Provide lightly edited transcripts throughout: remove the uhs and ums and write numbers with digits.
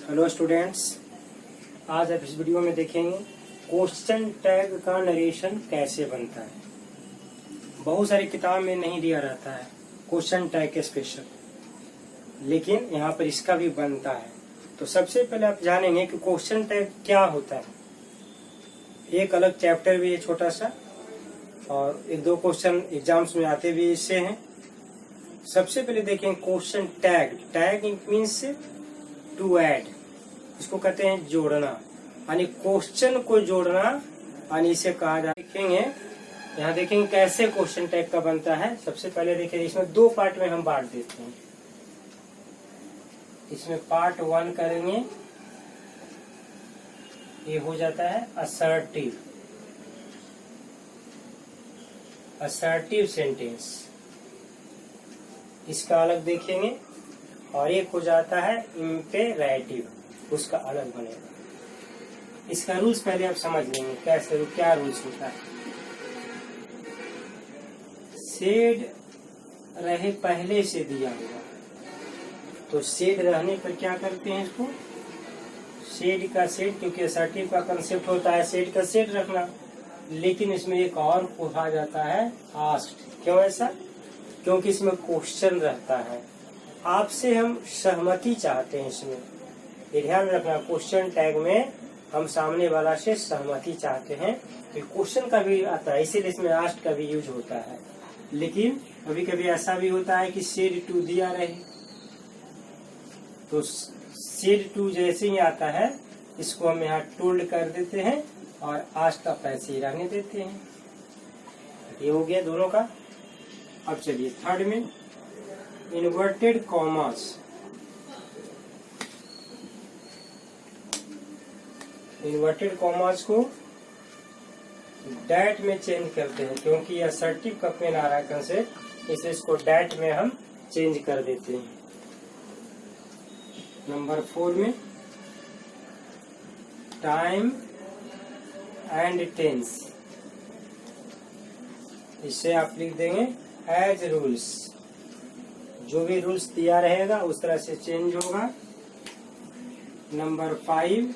Hello students, आज आप इस वीडियो में देखेंगे क्वेश्चन टैग का नरेशन कैसे बनता है। बहुत सारी किताब में नहीं दिया रहता है क्वेश्चन टैग के स्पेशल, लेकिन यहाँ पर इसका भी बनता है। तो सबसे पहले आप जानेंगे कि क्वेश्चन टैग क्या होता है। एक अलग चैप्टर भी है छोटा सा, और एक दो क्वेश्चन एग्जाम्स में आते भी इससे हैं। सबसे पहले देखें question tag. Tag means to add, इसको कहते हैं जोड़ना, यानी क्वेश्चन को जोड़ना, यानी इसे कहा जाता है। देखेंगे यहाँ देखेंगे कैसे क्वेश्चन टैग का बनता है। सबसे पहले देखें, इसमें दो पार्ट में हम बांट देते हैं। इसमें पार्ट 1 करेंगे, ये हो जाता है असर्टिव सेंटेंस, इसका अलग देखेंगे। और एक हो जाता है इम्पेरेटिव, उसका अलग बनेगा। इसका रूल्स पहले आप समझ लेंगे कैसे, क्या रूल्स होता है। शेड रहे पहले से दिया हुआ, तो शेड रहने पर क्या करते हैं इसको, शेड का शेड, क्योंकि असर्टिव का कंसेप्ट होता है शेड का शेड रखना। लेकिन इसमें एक और कहा जाता है आस्क्ड। क्यों ऐसा? क्योंकि इसमें क्वेश्चन रहता है, आपसे हम सहमति चाहते हैं। इसमें ये ध्यान रखना, क्वेश्चन टैग में हम सामने वाला से सहमति चाहते हैं। तो क्वेश्चन का भी आता है, इसीलिए इसमें आस्क्ड का भी यूज होता है। लेकिन कभी कभी ऐसा भी होता है कि शेड टू दिया रहे, तो शेड टू जैसे ही आता है इसको हम यहाँ टोल्ड कर देते हैं और आस्क्ड का पैसे ही रहने देते हैं। ये हो गया दोनों का। अब चलिए थर्ड में इन्वर्टेड कॉमास। इन्वर्टेड कॉमास को डैट में चेंज करते हैं, क्योंकि असर्टिव का पेन आ रहा है कंसेप्ट, इसलिए इसको डैट में हम चेंज कर देते हैं। नंबर 4 में टाइम एंड टेंस, इसे आप लिख देंगे एज रूल्स। जो भी रूल्स दिया रहेगा उस तरह से चेंज होगा। Number 5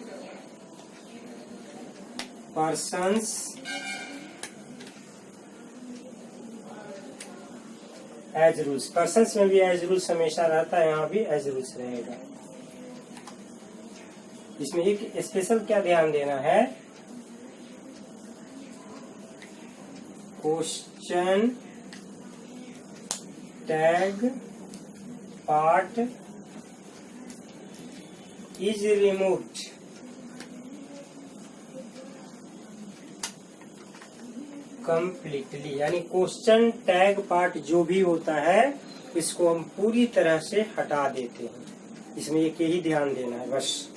persons as rules. Persons में भी एज रूल्स हमेशा रहता है, यहाँ भी एज रूल्स रहेगा। इसमें एक स्पेशल क्या ध्यान देना है, question tag part is removed completely, यानी क्वेश्चन टैग पार्ट जो भी होता है इसको हम पूरी तरह से हटा देते हैं। इसमें एक यही ध्यान देना है बस।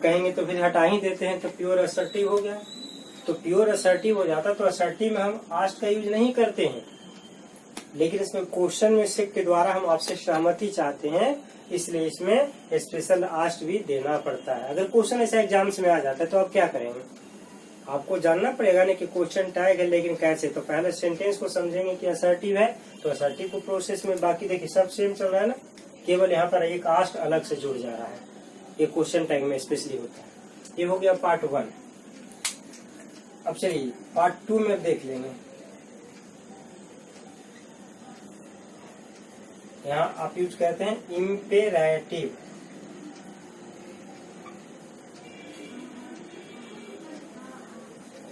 कहेंगे तो फिर हटा ही देते हैं तो प्योर असर्टिव हो गया। तो प्योर असर्टिव हो जाता, तो असर्टिव में हम आस्क्ड का यूज नहीं करते हैं, लेकिन इसमें क्वेश्चन में से के द्वारा हम आपसे सहमति चाहते हैं, इसलिए इसमें स्पेशल आस्क्ड भी देना पड़ता है। अगर क्वेश्चन ऐसा एग्जाम्स में आ जाता है तो आप क्या करेंगे, आपको जानना पड़ेगा ना कि क्वेश्चन टैग है, लेकिन कैसे। तो पहले सेंटेंस को समझेंगे कि असर्टिव है, तो असर्टिव को प्रोसेस में, बाकी देखिए सब सेम चल रहा है ना, केवल यहाँ पर एक आस्क्ड अलग से जुड़ जा रहा है। ये क्वेश्चन टैग में स्पेशली होता है। ये हो गया पार्ट 1। अब चलिए पार्ट 2 में देख लेंगे। यहाँ आप यूज करते हैं imperative.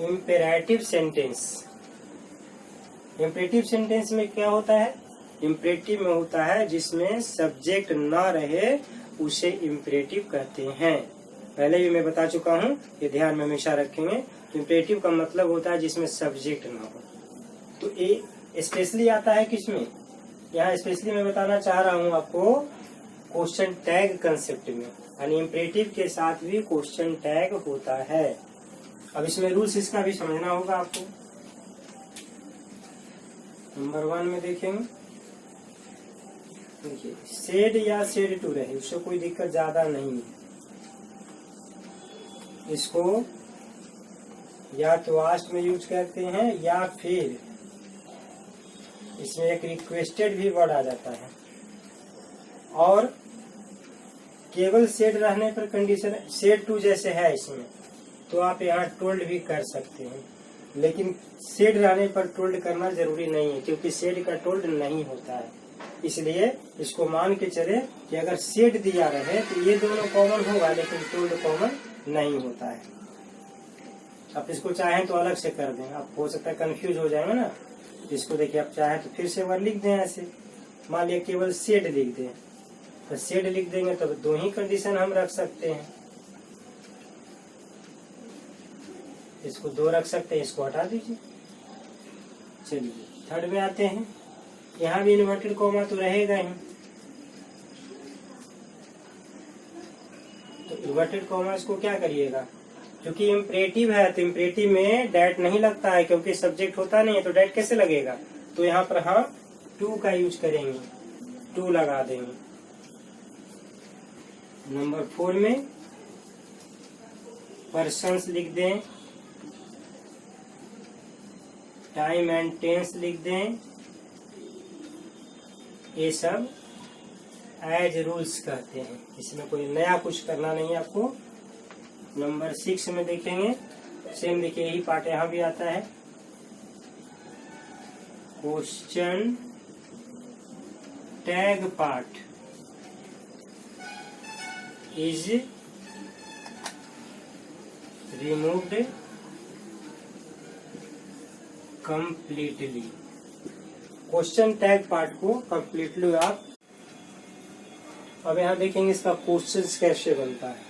Imperative sentence. Imperative sentence में क्या होता है, इम्पेरेटिव में होता है जिसमें सब्जेक्ट ना रहे उसे इम्पेरेटिव कहते हैं। पहले भी मैं बता चुका हूँ, ये ध्यान में हमेशा रखेंगे। इम्पेरेटिव का मतलब होता है जिसमें सब्जेक्ट ना हो। तो ये स्पेशली आता है किसमें, यहाँ स्पेशली मैं बताना चाह रहा हूँ आपको क्वेश्चन टैग कंसेप्ट में, यानी इम्पेरेटिव के साथ भी क्वेश्चन टैग होता है। अब इसमें रूल्स इसका भी समझना होगा आपको। नंबर 1 में देखेंगे, देखिए शेड या शेड टू रहे, उससे कोई दिक्कत ज्यादा नहीं है। इसको या तो आस्क्ड में यूज करते हैं, या फिर इसमें एक रिक्वेस्टेड भी वर्ड आ जाता है। और केवल सेड रहने पर कंडीशन सेड टू जैसे है इसमें, तो आप यहाँ टोल्ड भी कर सकते हैं, लेकिन सेड रहने पर टोल्ड करना जरूरी नहीं है, क्योंकि सेड का टोल्ड नहीं होता है। इसलिए इसको मान के चले कि अगर सेड दिया रहे तो ये दोनों कॉमन होगा, लेकिन टोल्ड कॉमन नहीं होता है। आप इसको चाहें तो अलग से कर दें, आप हो सकता है कंफ्यूज हो जाएंगे ना। इसको देखिए, आप चाहें तो फिर से वर्ड लिख दें ऐसे। मान लिया केवल सेड लिख दें, तो सेड लिख देंगे तो दो ही कंडीशन हम रख सकते हैं। इसको दो रख सकते हैं, इसको हटा दीजिए। चलिए थर्ड में आते हैं। यहाँ भी इन्वर्टेड कॉमा तो रहेगा ही, तो इन्वर्टेड कॉमा इसको क्या करिएगा, क्योंकि इम्परेटिव है तो इम्परेटिव में डैट नहीं लगता है, क्योंकि सब्जेक्ट होता नहीं है, तो डैट कैसे लगेगा। तो यहाँ पर हम टू का यूज करेंगे, टू लगा देंगे। नंबर 4 में पर्सन्स लिख दें, टाइम एंड टेंस लिख दें, ये सब एज रूल्स कहते हैं, इसमें कोई नया कुछ करना नहीं है आपको। नंबर 6 में देखेंगे, सेम देखिए यही पार्ट यहाँ भी आता है। Question tag part is removed completely. Question tag part को कंप्लीटली आप अब यहाँ देखेंगे इसका क्वेश्चन कैसे बनता है।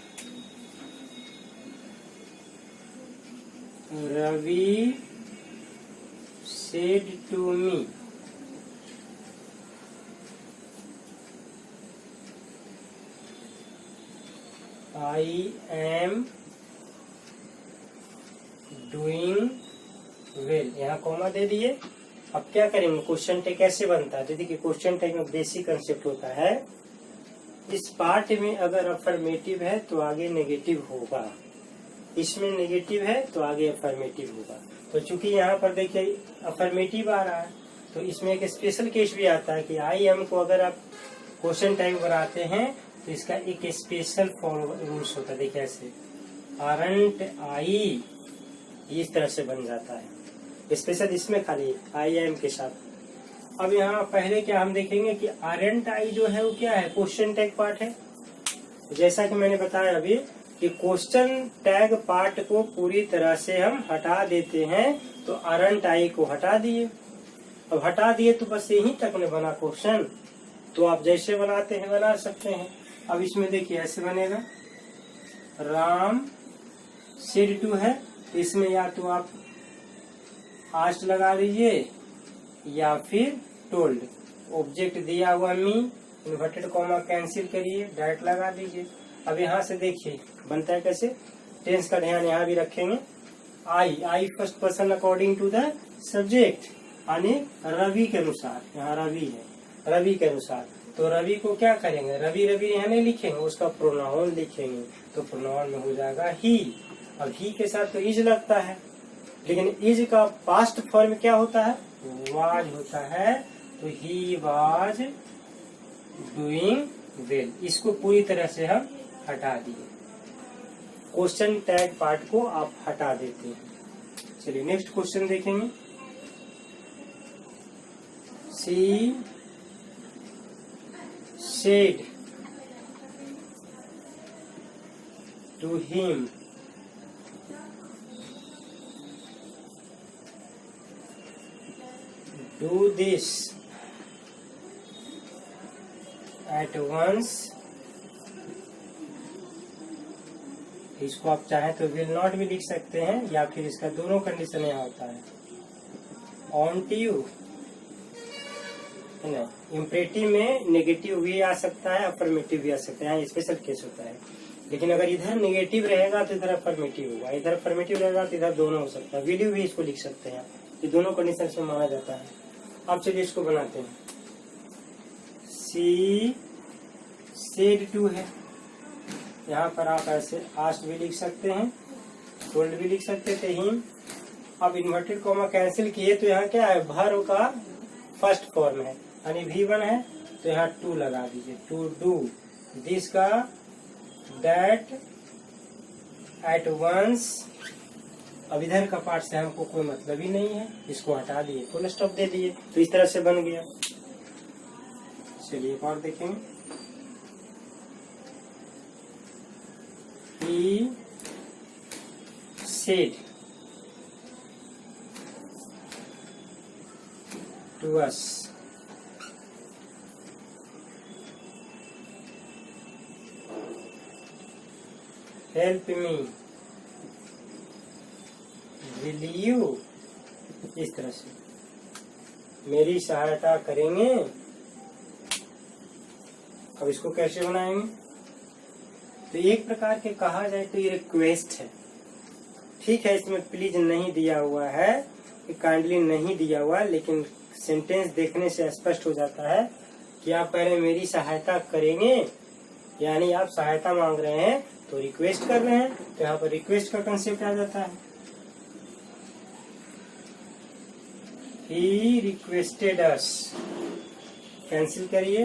Ravi said to me, I am doing well। यहाँ कॉमा दे दिए। अब क्या करेंगे, क्वेश्चन टैग कैसे बनता है। तो देखिए क्वेश्चन टैग में बेसिक कंसेप्ट होता है, इस पार्ट में अगर अफर्मेटिव है तो आगे नेगेटिव होगा, इसमें नेगेटिव है तो आगे अफर्मेटिव होगा। तो चूंकि यहाँ पर देखिए अफर्मेटिव आ रहा है, तो इसमें एक स्पेशल केस भी आता है कि आई एम को अगर आप क्वेश्चन टैग बनाते हैं तो इसका एक स्पेशल रूल्स होता है। देखिए ऐसे आरंट आई, इस तरह से बन जाता है स्पेशल, इसमें खाली आई एम के साथ। अब यहाँ पहले क्या हम देखेंगे कि आरंट आई जो है वो क्या है, क्वेश्चन टैग पार्ट है। जैसा कि मैंने बताया अभी कि क्वेश्चन टैग पार्ट को पूरी तरह से हम हटा देते हैं, तो आरंट आई को हटा दिए। अब हटा दिए तो बस यही तक में बना क्वेश्चन, तो आप जैसे बनाते हैं बना सकते हैं। अब इसमें देखिए ऐसे बनेगा, राम सेड टू है, इसमें या तो आप आस्ट लगा दीजिए या फिर टोल्ड। ऑब्जेक्ट दिया हुआ मी, इन्वर्टेड कॉमा कैंसिल करिए, डायरेक्ट लगा दीजिए। अब यहाँ से देखिए बनता है कैसे, टेंस का ध्यान यहाँ भी रखेंगे। I first person according to the subject, यानी रवि के अनुसार, यहाँ रवि है, रवि के अनुसार। तो रवि को क्या करेंगे, रवि यहाँ नहीं लिखेंगे, उसका प्रोनाउन लिखेंगे, तो प्रोनाउन में हो जाएगा ही। अब ही के साथ तो इज लगता है, लेकिन इज का पास्ट फॉर्म क्या होता है, वाज होता है। तो ही वाज डूइंग वेल, इसको पूरी तरह से हम हटा दिए। क्वेश्चन टैग पार्ट को आप हटा देते हैं। चलिए नेक्स्ट क्वेश्चन देखेंगे। She said to him do this at once। इसको आप चाहें तो विल नॉट भी लिख सकते हैं, या फिर इसका दोनों कंडीशन यहाँ होता है, ऑन टू यू है ना। इम्परेटिव में नेगेटिव भी आ सकता है, अफर्मेटिव भी आ सकता है, यहाँ स्पेशल केस होता है। लेकिन अगर इधर नेगेटिव रहेगा तो इधर अफर्मेटिव होगा, इधर अफर्मेटिव रहेगा तो इधर दोनों हो सकता है। विल यू भी इसको लिख सकते हैं, ये दोनों कंडीशन में माना जाता है। अब चलिए इसको बनाते हैं। सी सेड टू है, यहाँ पर आप ऐसे आस्ट भी लिख सकते हैं, टोल्ड भी लिख सकते थे ही। अब इन्वर्टेड कॉमा कैंसिल किए तो यहाँ क्या है, वर्ब का फर्स्ट फॉर्म है, यानी V1 है, तो यहाँ टू लगा दीजिए। टू डू दिस का दैट एट वंस। अब इधर का पार्ट से हमको कोई मतलब ही नहीं है, इसको हटा दिए, फुल स्टॉप दे दिए, तो इस तरह से बन गया। चलिए एक और देखेंगे। He said to us, help me, will you, इस तरह से मेरी सहायता करेंगे। अब इसको कैसे बनाएंगे? तो एक प्रकार के कहा जाए तो ये रिक्वेस्ट है, ठीक है। इसमें प्लीज नहीं दिया हुआ है, काइंडली नहीं दिया हुआ, लेकिन सेंटेंस देखने से स्पष्ट हो जाता है कि आप पहले मेरी सहायता करेंगे, यानी आप सहायता मांग रहे हैं तो रिक्वेस्ट कर रहे हैं, तो यहाँ पर रिक्वेस्ट का कंसेप्ट आ जाता है। He requested us, कैंसिल करिए,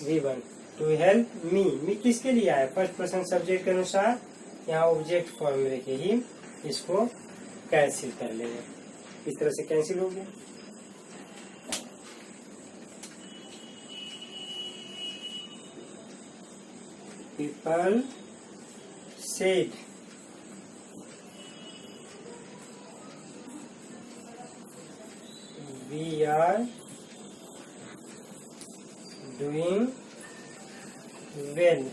V1 टू हेल्प मी। मी किसके लिए आया? फर्स्ट पर्सन सब्जेक्ट के अनुसार यहाँ ऑब्जेक्ट फॉर्म में लेके ही इसको कैंसिल कर लेंगे। इस तरह से कैंसिल हो गया। People said we are doing well.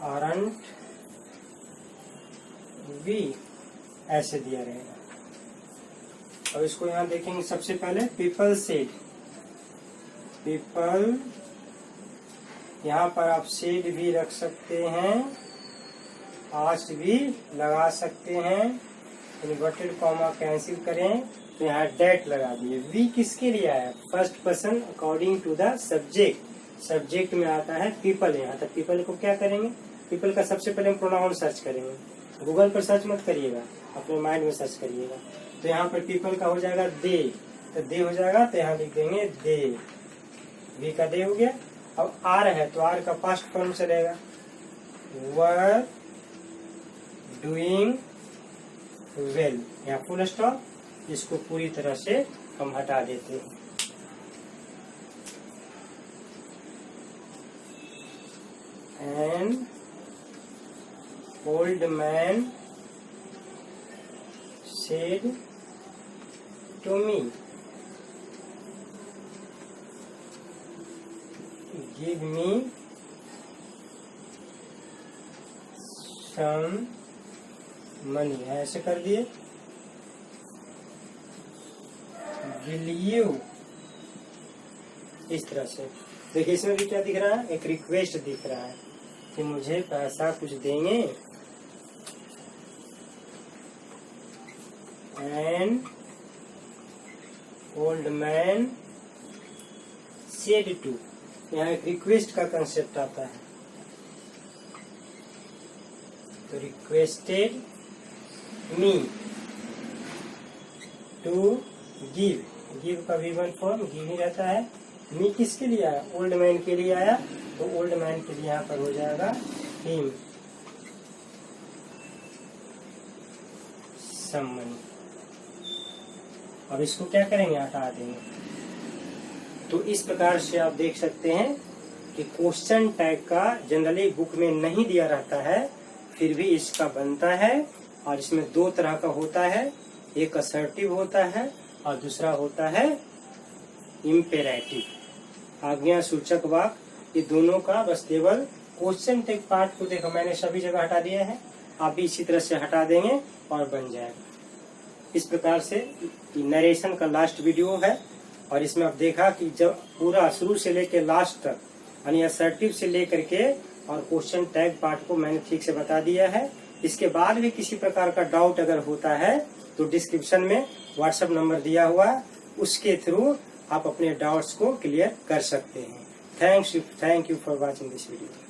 Aren't we, ऐसे दिया रहेगा। अब इसको यहाँ देखेंगे। सबसे पहले पीपल सेड, पीपल, यहाँ पर आप सेड भी रख सकते हैं, आस्ट भी लगा सकते हैं। इन्वर्टेड कॉमा कैंसिल करें तो यहाँ डेट लगा दिए। वी किसके लिए आया? First person according to the subject. Subject में आता है पीपल। यहाँ तक पीपल को क्या करेंगे? पीपल का सबसे पहले हम प्रोनाउन सर्च करेंगे। गूगल पर सर्च मत करिएगा, अपने माइंड में सर्च करिएगा। तो यहाँ पर पीपल का हो जाएगा दे, तो दे हो जाएगा, तो यहाँ लिख देंगे दे। वी का दे हो गया। अब आर है तो आर का पास्ट फॉर्म चलेगा, वर डूइंग वेल। यहाँ फुल स्टॉप, इसको पूरी तरह से हम हटा देते हैं। And old man said to me, give me some money. ऐसे कर दिए। विल यू, इस तरह से। देखिए इसमें भी क्या दिख रहा है? एक रिक्वेस्ट दिख रहा है कि मुझे पैसा कुछ देंगे। And old man said to, यहाँ एक रिक्वेस्ट का कंसेप्ट आता है। तो requested me to give, give का V1 फॉर्म गिव ही रहता है। मी किसके लिए आया? ओल्ड मैन के लिए आया, तो ओल्ड मैन के लिए यहाँ पर हो जाएगा हिम सम मनी। अब इसको क्या करेंगे? हटा देंगे। तो इस प्रकार से आप देख सकते हैं कि क्वेश्चन टैग का जनरली बुक में नहीं दिया रहता है, फिर भी इसका बनता है। और इसमें दो तरह का होता है, एक असर्टिव होता है और दूसरा होता है इम्पेरेटिव, आज्ञा सूचक वाक्य। ये दोनों का बस केवल क्वेश्चन टैग पार्ट को देखो, मैंने सभी जगह हटा दिया है, आप भी इसी तरह से हटा देंगे और बन जाएगा। इस प्रकार से नरेशन का लास्ट वीडियो है, और इसमें आप देखा कि जब पूरा शुरू से लेकर लास्ट तक, यानी असर्टिव से लेकर के और क्वेश्चन टैग पार्ट को मैंने ठीक से बता दिया है। इसके बाद भी किसी प्रकार का डाउट अगर होता है तो डिस्क्रिप्शन में व्हाट्सएप नंबर दिया हुआ है, उसके थ्रू आप अपने डाउट्स को क्लियर कर सकते हैं। Thank you for watching this video.